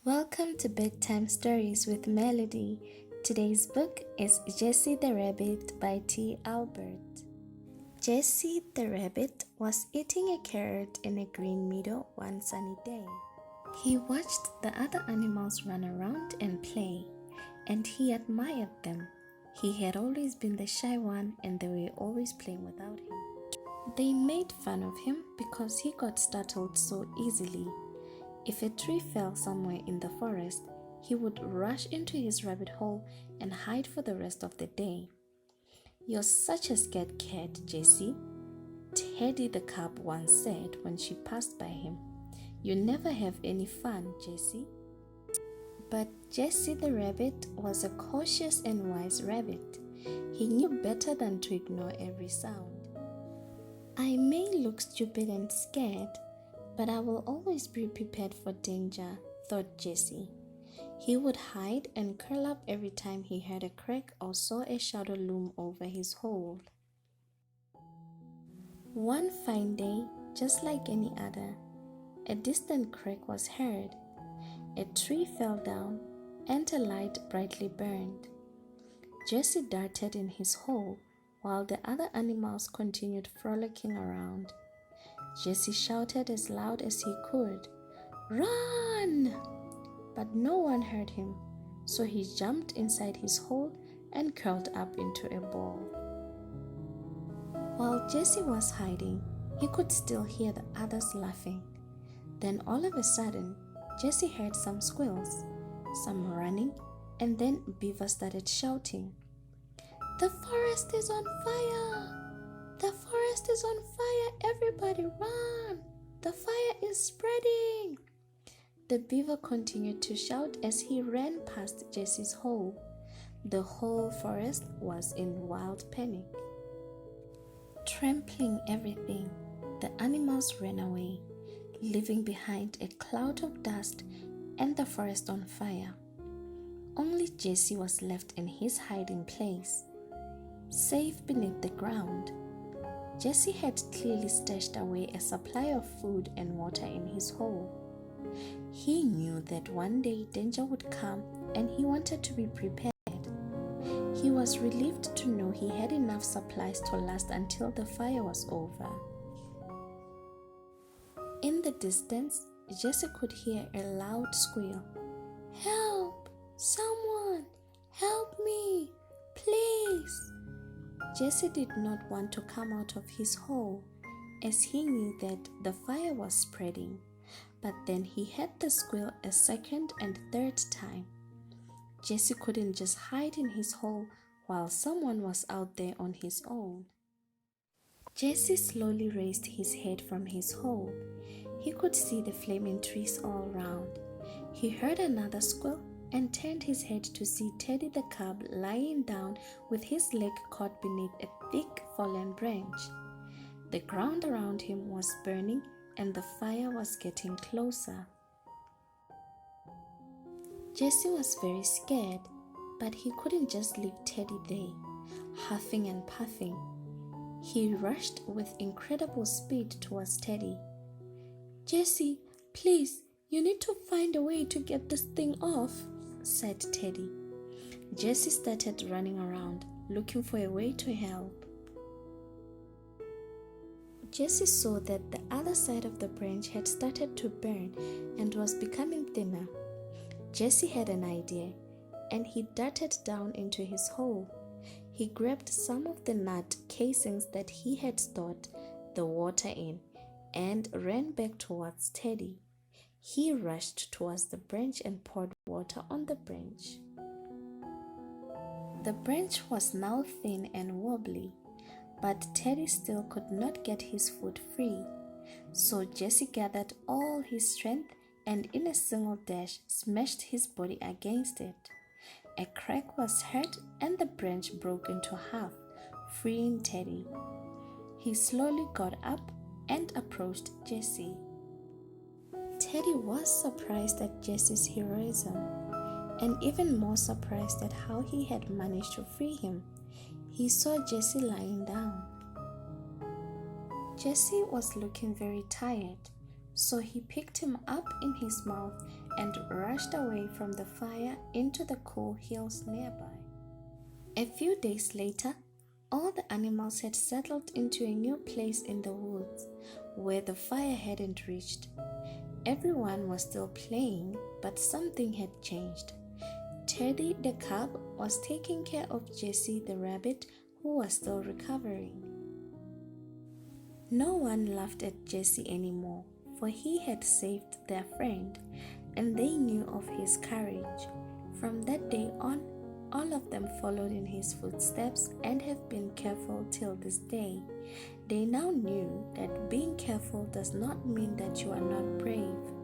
Welcome to Bedtime Stories with Melody. Today's book is Jessie the Rabbit by T. Albert. Jessie the rabbit was eating a carrot in a green meadow one sunny day. He watched the other animals run around and play, and he admired them. He had always been the shy one, and they were always playing without him. They made fun of him because he got startled so easily. If a tree fell somewhere in the forest, he would rush into his rabbit hole and hide for the rest of the day. "You're such a scared cat, Jessie," Teddy the cub once said when she passed by him. "You never have any fun, Jessie." But Jessie the rabbit was a cautious and wise rabbit. He knew better than to ignore every sound. "I may look stupid and scared, but I will always be prepared for danger," thought Jessie. He would hide and curl up every time he heard a crack or saw a shadow loom over his hole. One fine day, just like any other, a distant crack was heard. A tree fell down, and a light brightly burned. Jessie darted in his hole, while the other animals continued frolicking around. Jessie shouted as loud as he could, "Run!" But no one heard him, so he jumped inside his hole and curled up into a ball. While Jessie was hiding, he could still hear the others laughing. Then all of a sudden, Jessie heard some squeals, some running, and then Beaver started shouting, "The forest is on fire! The forest is on fire! Everybody run! The fire is spreading!" The beaver continued to shout as he ran past Jessie's hole. The whole forest was in wild panic. Trampling everything, the animals ran away, leaving behind a cloud of dust and the forest on fire. Only Jessie was left in his hiding place, safe beneath the ground. Jessie had clearly stashed away a supply of food and water in his hole. He knew that one day danger would come, and he wanted to be prepared. He was relieved to know he had enough supplies to last until the fire was over. In the distance, Jessie could hear a loud squeal. "Help! Someone! Help me! Please!" Jessie did not want to come out of his hole, as he knew that the fire was spreading. But then he heard the squeal a second and third time. Jessie couldn't just hide in his hole while someone was out there on his own. Jessie slowly raised his head from his hole. He could see the flaming trees all around. He heard another squeal and turned his head to see Teddy the cub lying down with his leg caught beneath a thick fallen branch. The ground around him was burning and the fire was getting closer. Jessie was very scared, but he couldn't just leave Teddy there, huffing and puffing. He rushed with incredible speed towards Teddy. "Jessie, please, you need to find a way to get this thing off," said Teddy. Jessie started running around, looking for a way to help. Jessie saw that the other side of the branch had started to burn and was becoming thinner. Jessie had an idea, and he darted down into his hole. He grabbed some of the nut casings that he had stored the water in and ran back towards Teddy. He rushed towards the branch and poured water on the branch. The branch was now thin and wobbly, but Teddy still could not get his foot free. So Jessie gathered all his strength and in a single dash smashed his body against it. A crack was heard and the branch broke into half, freeing Teddy. He slowly got up and approached Jessie. Teddy was surprised at Jessie's heroism, and even more surprised at how he had managed to free him. He saw Jessie lying down. Jessie was looking very tired, so he picked him up in his mouth and rushed rushed away from the fire into the cool hills nearby. A few days later, all the animals had settled into a new place in the woods where the fire hadn't reached. Everyone was still playing, but something had changed. Teddy the cub was taking care of Jessie the rabbit, who was still recovering. No one laughed at Jessie anymore, for he had saved their friend, and they knew of his courage. From that day on, all of them followed in his footsteps and have been careful till this day. They now knew that being careful does not mean that you are not brave.